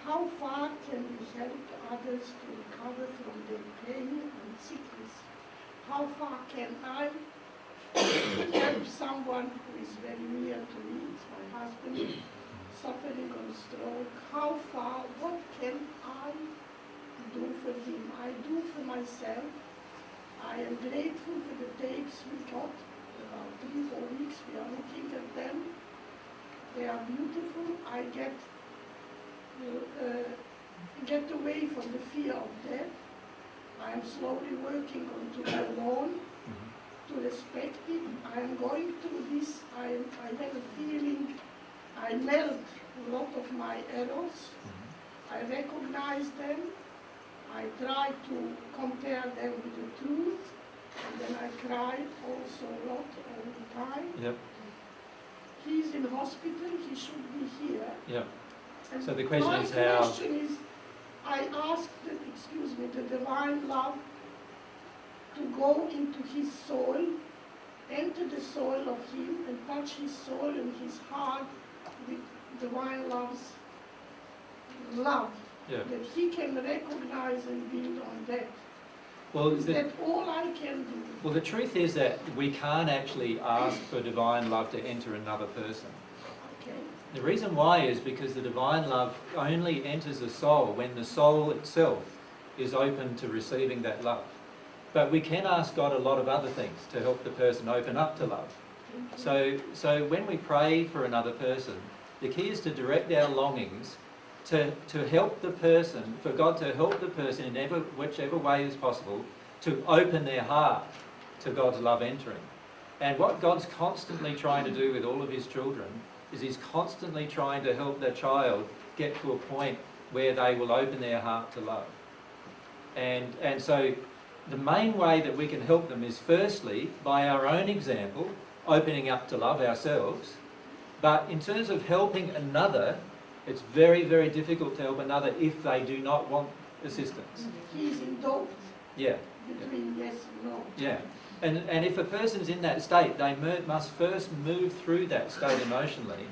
how far can we help others to recover from their pain and sickness? How far can I help someone who is very near to me, it's my husband, suffering on stroke? How far, what can I do for him? I do for myself. I am grateful for the tapes we got, about 3-4 weeks, we are looking at them. They are beautiful. I get away from the fear of death. I am slowly working on to be alone, to respect it. I am going through this. I have a feeling I melt a lot of my errors. I recognize them. I try to compare them with the truth. And then I cry also a lot all the time. Yep. He's in hospital. He should be here. Yep. And So the question is how... My question is, I asked, the divine love to go into his soul, enter the soul of him and touch his soul and his heart with divine love's love, Yeah. that he can recognize and build on that. Well, Is that all I can do? Well, the truth is that we can't actually ask for divine love to enter another person. Okay. The reason why is because the divine love only enters the soul when the soul itself is open to receiving that love. But we can ask God a lot of other things to help the person open up to love. So when we pray for another person, the key is to direct our longings to help the person, for God to help the person in whichever way is possible, to open their heart to God's love entering. And what God's constantly trying to do with all of his children is he's constantly trying to help their child get to a point where they will open their heart to love. And so the main way that we can help them is firstly by our own example, opening up to love ourselves. But in terms of helping another, it's very, very difficult to help another if they do not want assistance. He's in doubt. Yeah. Between yes and no. Yeah. And if a person's in that state, they must first move through that state emotionally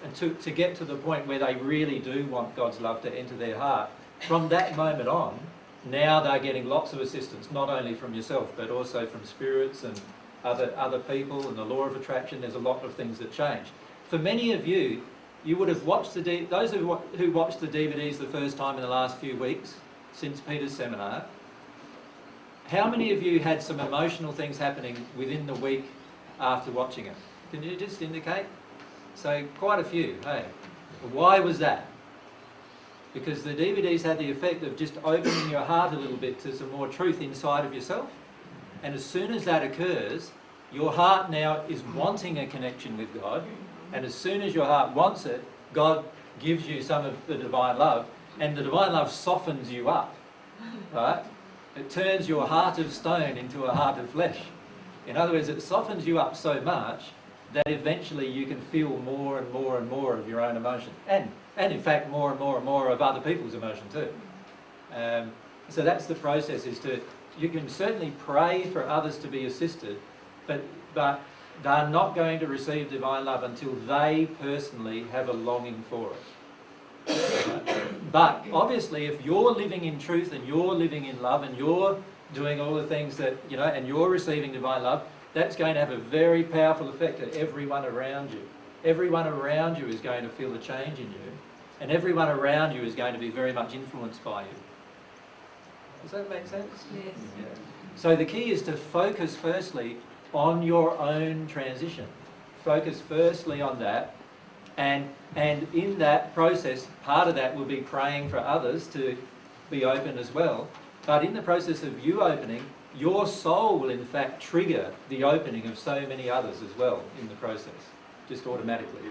and to get to the point where they really do want God's love to enter their heart. From that moment on, now they're getting lots of assistance, not only from yourself, but also from spirits and other people and the law of attraction. There's a lot of things that change. For many of you, you would have watched those who watched the DVDs the first time in the last few weeks since Peter's seminar. How many of you had some emotional things happening within the week after watching it? Can you just indicate? So quite a few, hey? Why was that? Because the DVDs had the effect of just opening your heart a little bit to some more truth inside of yourself. And as soon as that occurs, your heart now is wanting a connection with God. And as soon as your heart wants it, God gives you some of the divine love. And the divine love softens you up, right? It turns your heart of stone into a heart of flesh. In other words, it softens you up so much that eventually you can feel more and more and more of your own emotion. And in fact, more and more and more of other people's emotion too. So that's the process, you can certainly pray for others to be assisted, but they're not going to receive divine love until they personally have a longing for it. But obviously, if you're living in truth and you're living in love and you're doing all the things that, and you're receiving divine love, that's going to have a very powerful effect on everyone around you. Everyone around you is going to feel the change in you, and everyone around you is going to be very much influenced by you. Does that make sense? Yes. Yeah. So the key is to focus firstly on your own transition. Focus firstly on that, and in that process, part of that will be praying for others to be open as well. But in the process of you opening, your soul will in fact trigger the opening of so many others as well in the process, just automatically.